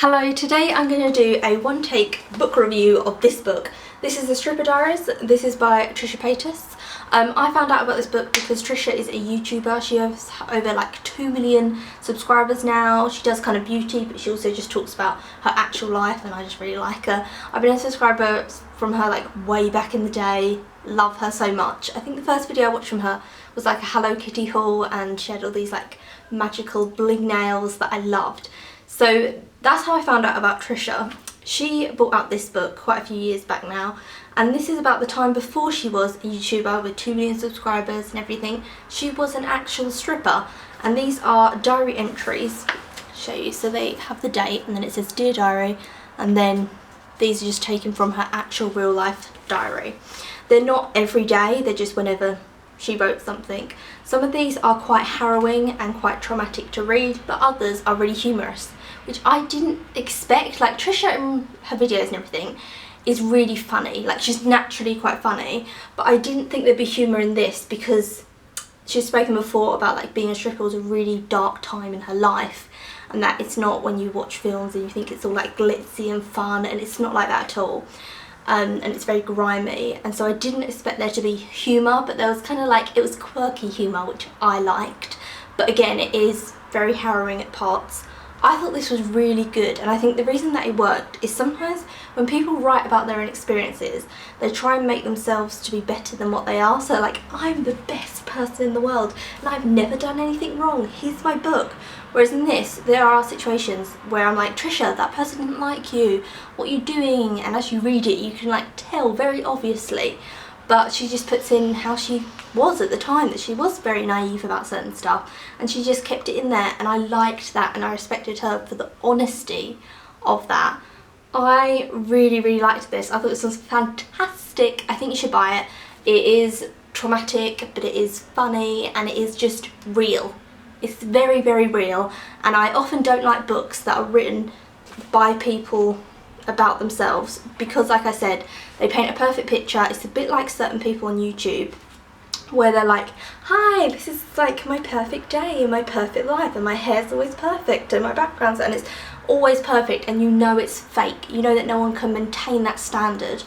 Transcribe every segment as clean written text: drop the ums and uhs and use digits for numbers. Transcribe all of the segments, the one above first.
Hello, today I'm going to do a one-take book review of this book. This is the Stripper Diaries. This is by Trisha Paytas. I found out about this book because Trisha is a YouTuber. She has over like 2 million subscribers now. She does kind of beauty, but she also just talks about her actual life, and I just really like her. I've been a subscriber from her like way back in the day. Love her so much. I think the first video I watched from her was like a Hello Kitty haul, and she had all these like magical bling nails that I loved. So that's how I found out about Trisha. She brought out this book quite a few years back now, and this is about the time before she was a YouTuber with 2 million subscribers and everything. She was an actual stripper, and these are diary entries. I'll show you. So they have the date, and then it says Dear Diary, and then these are just taken from her actual real life diary. They're not every day, they're just whenever she wrote something. Some of these are quite harrowing and quite traumatic to read, but others are really humorous, which I didn't expect. Like, Trisha in her videos and everything is really funny, like she's naturally quite funny, but I didn't think there'd be humour in this because she's spoken before about like being a stripper was a really dark time in her life, and that it's not when you watch films and you think it's all like glitzy and fun, and it's not like that at all. And it's very grimy, and so I didn't expect there to be humour, but there was kind of like, it was quirky humour, which I liked, but again it is very harrowing at parts. I thought this was really good, and I think the reason that it worked is sometimes when people write about their own experiences, they try and make themselves to be better than what they are. So like, I'm the best person in the world and I've never done anything wrong, here's my book. Whereas in this, there are situations where I'm like, Trisha, that person didn't like you, what are you doing? And as you read it, you can like tell very obviously, but she just puts in how she was at the time, that she was very naive about certain stuff, and she just kept it in there, and I liked that, and I respected her for the honesty of that. I really liked this. I thought this was fantastic. I think you should buy it. It is traumatic, but it is funny, and it is just real. It's very real, and I often don't like books that are written by people about themselves, because like I said, they paint a perfect picture. It's a bit like certain people on YouTube where they're like, hi, this is like my perfect day and my perfect life, and my hair's always perfect and my background's, and it's always perfect, and you know it's fake. You know that no one can maintain that standard,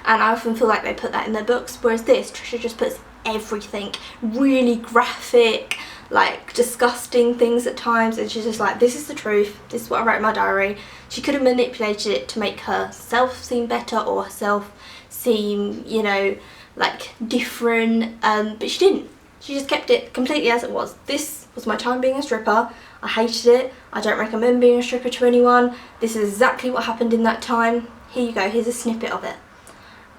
and I often feel like they put that in their books. Whereas this, Trisha just puts everything, really graphic, like disgusting things at times, and she's just like, this is the truth, this is what I wrote in my diary. She could have manipulated it to make herself seem better or herself seem, you know, like different, but she didn't. She just kept it completely as it was. This was my time being a stripper. I hated it. I don't recommend being a stripper to anyone. This is exactly what happened in that time. Here you go, here's a snippet of it.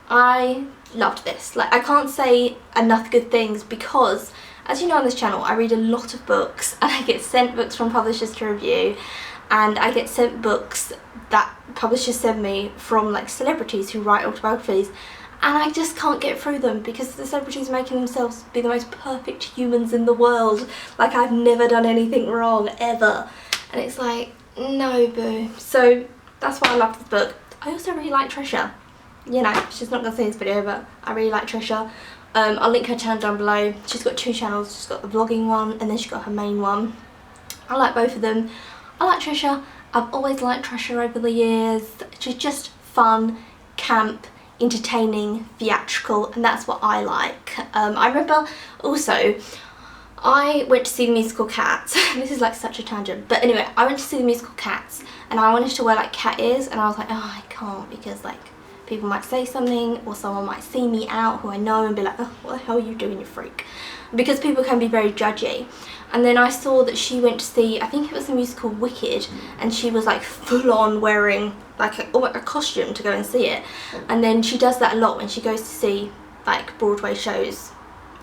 I loved this. Like, I can't say enough good things because, as you know on this channel, I read a lot of books, and I get sent books from publishers to review, and I get sent books that publishers send me from like celebrities who write autobiographies, and I just can't get through them because the celebrities are making themselves be the most perfect humans in the world. Like, I've never done anything wrong, ever. And it's like, no boo. So that's why I love this book. I also really like Trisha. You know, she's not going to see this video, but I really like Trisha. I'll link her channel down below. She's got 2 channels. She's got the vlogging one, and then she's got her main one. I like both of them. I like Trisha. I've always liked Trisha over the years. She's just fun, camp, entertaining, theatrical, and that's what I like. I remember also, I went to see the musical Cats. This is like such a tangent, but anyway, I went to see the musical Cats, and I wanted to wear like cat ears, and I was like, oh, I can't, because like people might say something, or someone might see me out who I know and be like, oh, what the hell are you doing, you freak? Because people can be very judgy. And then I saw that she went to see, I think it was the musical Wicked, and she was like full on wearing like a costume to go and see it. And then she does that a lot when she goes to see like Broadway shows.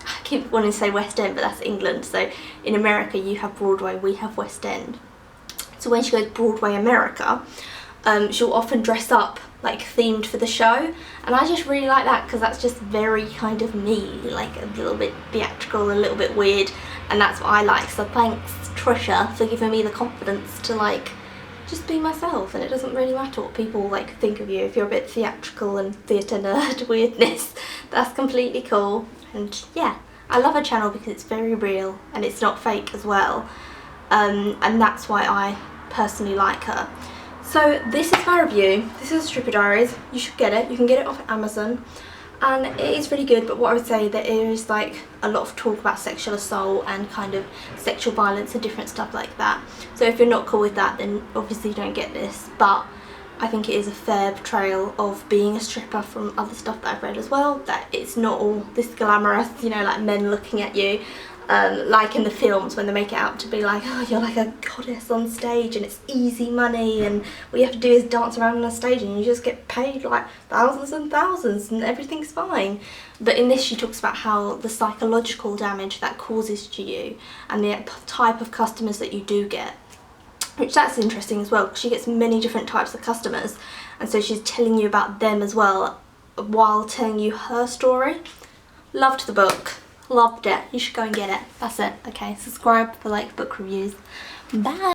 I keep wanting to say West End, but that's England. So in America you have Broadway, we have West End. So when she goes Broadway America, she'll often dress up like themed for the show, and I just really like that because that's just very kind of me, like a little bit theatrical, a little bit weird, and that's what I like. So thanks Trisha for giving me the confidence to like just be myself, and it doesn't really matter what people like think of you. If you're a bit theatrical and theatre nerd weirdness, that's completely cool. And yeah, I love her channel because it's very real and it's not fake as well, and that's why I personally like her. So this is my review. This is Stripper Diaries. You should get it. You can get it off Amazon. And it is really good, but what I would say that there is like a lot of talk about sexual assault and kind of sexual violence and different stuff like that. So if you're not cool with that, then obviously you don't get this. But I think it is a fair portrayal of being a stripper from other stuff that I've read as well. That it's not all this glamorous, you know, like men looking at you. Like in the films when they make it out to be like, oh, you're like a goddess on stage and it's easy money and all you have to do is dance around on a stage and you just get paid like thousands and thousands and everything's fine. But in this she talks about how the psychological damage that causes to you and the type of customers that you do get, which that's interesting as well because she gets many different types of customers, and so she's telling you about them as well while telling you her story. Loved the book. Loved it. You should go and get it. That's it. Okay, subscribe for like book reviews. Bye.